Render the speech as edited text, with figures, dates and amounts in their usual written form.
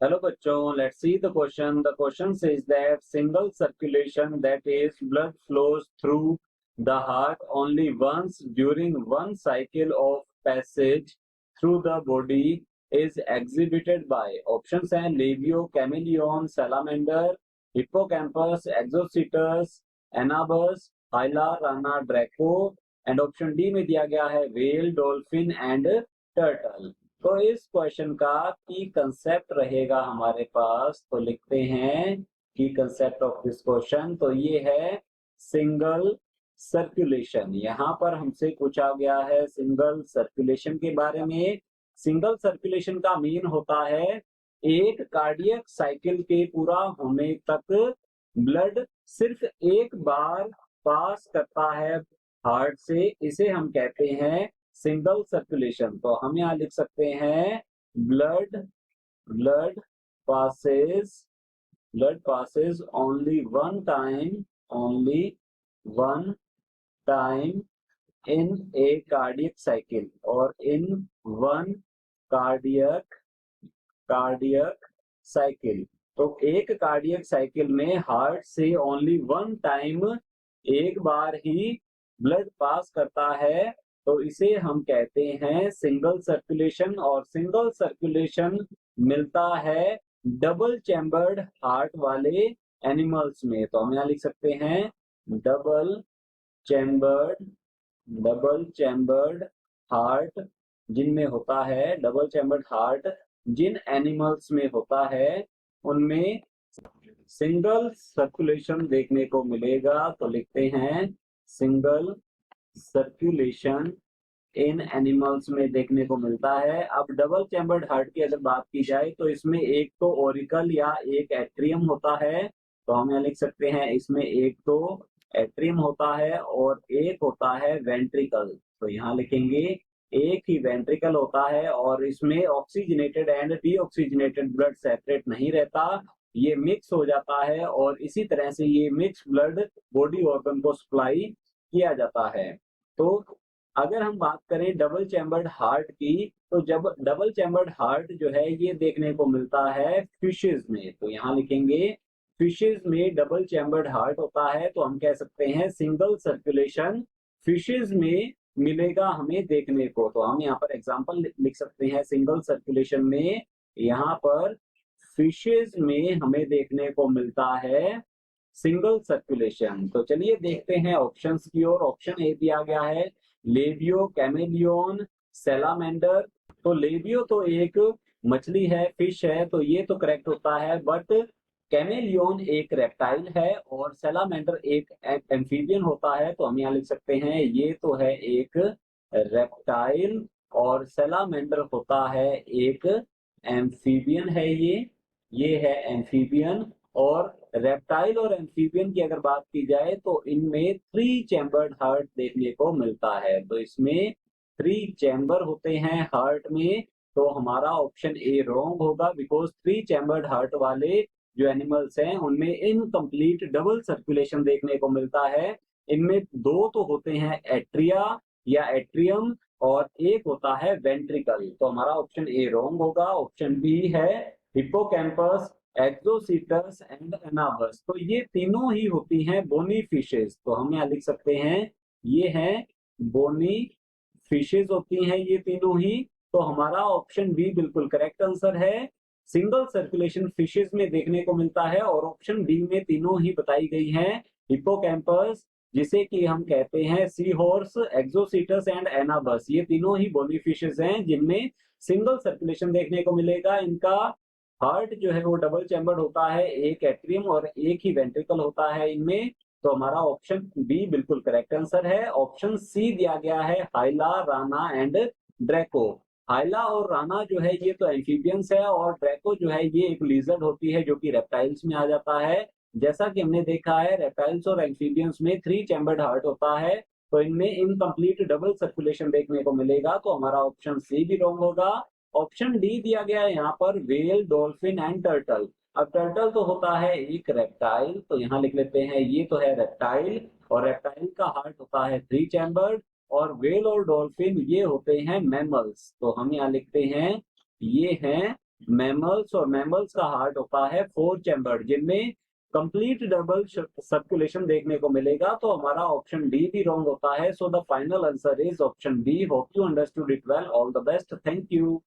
Hello bachcho, let's see the question. The question says that single circulation, that is blood flows through the heart only once during one cycle of passage through the body is exhibited by options हैं labio, chameleon, salamander, hippocampus, exocytus, anabas, hyla, rana, draco and option D में दिया गया है whale, dolphin and turtle। तो इस question का की concept रहेगा हमारे पास, तो लिखते हैं की कंसेप्ट ऑफ दिस क्वेश्चन। तो ये है सिंगल सर्कुलेशन। यहाँ पर हमसे पूछा गया है सिंगल सर्कुलेशन के बारे में। सिंगल सर्कुलेशन का मीन होता है एक कार्डियक साइकिल के पूरा होने तक ब्लड सिर्फ एक बार पास करता है हार्ट से, इसे हम कहते हैं सिंगल सर्कुलेशन। तो हम यहाँ लिख सकते हैं blood blood passes blood passes only one time in a cardiac cycle or in one cardiac cycle. तो एक कार्डियक साइकिल में हार्ट से ओनली वन टाइम एक बार ही ब्लड पास करता है, तो इसे हम कहते हैं सिंगल सर्कुलेशन। और सिंगल सर्कुलेशन मिलता है डबल चैम्बर्ड हार्ट वाले एनिमल्स में। तो हम यहाँ लिख सकते हैं double chambered double chambered heart जिनमें होता है, डबल चैम्बर्ड हार्ट जिन एनिमल्स में होता है उनमें सिंगल सर्कुलेशन देखने को मिलेगा। तो लिखते हैं सिंगल सर्कुलेशन इन एनिमल्स में देखने को मिलता है। अब डबल चैम्बर्ड हार्ट की अगर बात की जाए तो इसमें एक तो ओरिकल या एक एट्रियम होता है। तो हम यहाँ लिख सकते हैं इसमें एक तो एट्रियम होता है और एक होता है वेंट्रिकल। तो यहाँ लिखेंगे एक ही वेंट्रिकल होता है और इसमें oxygenated and deoxygenated blood separate नहीं रहता, ये मिक्स हो जाता है और इसी तरह से ये मिक्स ब्लड बॉडी ऑर्गन को सप्लाई किया जाता है। तो अगर हम बात करें डबल चैम्बर्ड हार्ट की, तो जब डबल चैम्बर्ड हार्ट जो है ये देखने को मिलता है फिशेज में। तो यहाँ लिखेंगे फिशेज में डबल चैम्बर्ड हार्ट होता है। तो हम कह सकते हैं सिंगल सर्कुलेशन फिशेज में मिलेगा हमें देखने को। तो हम यहाँ पर एग्जांपल लिख सकते हैं सिंगल सर्कुलेशन में, यहाँ पर फिशेज में हमें देखने को मिलता है सिंगल सर्कुलेशन। तो चलिए देखते हैं ऑप्शंस की ओर। ऑप्शन ए दिया गया है लेबियो, कैमेलियन, सैलामेंडर। तो लेबियो तो एक मछली है, फिश है, तो ये तो करेक्ट होता है। बट कैमेलियन एक रेप्टाइल है और सैलामेंडर एक एम्फीबियन होता है। तो हम यहाँ लिख सकते हैं ये तो है एक रेप्टाइल और सैलामेंडर होता है एक एम्फीबियन है। ये है एम्फीबियन। और रेप्टाइल और एम्फीबियन की अगर बात की जाए तो इनमें थ्री चैम्बर्ड हार्ट देखने को मिलता है। तो इसमें थ्री चैम्बर होते हैं हार्ट में। तो हमारा ऑप्शन ए रॉन्ग होगा, बिकॉज थ्री चैम्बर्ड हार्ट वाले जो एनिमल्स हैं उनमें इनकम्प्लीट डबल सर्कुलेशन देखने को मिलता है। इनमें दो तो होते हैं एट्रिया या एट्रियम और एक होता है वेंट्रिकल। तो हमारा ऑप्शन ए रॉन्ग होगा। ऑप्शन बी है हिप्पोकैम्पस, एक्सोसीटस एंड एनाबस। तो ये तीनों ही होती हैं बोनी फिशेज। तो हम यहाँ लिख सकते हैं ये हैं बोनी फिशेज होती हैं ये तीनों ही। तो हमारा ऑप्शन बी बिल्कुल करेक्ट आंसर है, सिंगल सर्कुलेशन फिशेज में देखने को मिलता है। और ऑप्शन बी में तीनों ही बताई गई हैं, हिप्पोकैम्पस जिसे कि हम कहते हैं सी हॉर्स, एक्सोसीटस एंड एनाबस, ये तीनों ही बोनी फिशेज हैं जिनमें सिंगल सर्कुलेशन देखने को मिलेगा। इनका हार्ट जो है वो डबल चैम्बर्ड होता है, एक एट्रियम और एक ही वेंट्रिकल होता है इनमें। तो हमारा ऑप्शन बी बिल्कुल करेक्ट आंसर है। ऑप्शन सी दिया गया है हाइला, राना एंड ड्रैको। हाइला और राना जो है ये तो एम्फीबियंस है और ड्रैको जो है ये एक लिजर्ड होती है जो कि रेप्टाइल्स में आ जाता है। जैसा कि हमने देखा है रेप्टाइल्स और एम्फीबियंस में थ्री चैम्बर्ड हार्ट होता है, तो इनमें इनकम्प्लीट डबल सर्कुलेशन देखने को मिलेगा। तो हमारा ऑप्शन सी भी रॉन्ग होगा। ऑप्शन डी दिया गया है यहाँ पर वेल, डॉल्फिन एंड टर्टल। अब टर्टल तो होता है एक रेप्टाइल, तो यहाँ लिख लेते हैं ये तो है रेप्टाइल और रेप्टाइल का हार्ट होता है थ्री चैम्बर्ड। और वेल और डॉल्फिन ये होते हैं मैमल्स। तो हम यहाँ लिखते हैं ये हैं मैमल्स, और मैमल्स का हार्ट होता है 4 चैम्बर, जिनमें कंप्लीट डबल सर्कुलेशन देखने को मिलेगा। तो हमारा ऑप्शन डी भी रॉन्ग होता है। So the final answer is option B. Hope you understood it well. All the best. Thank you.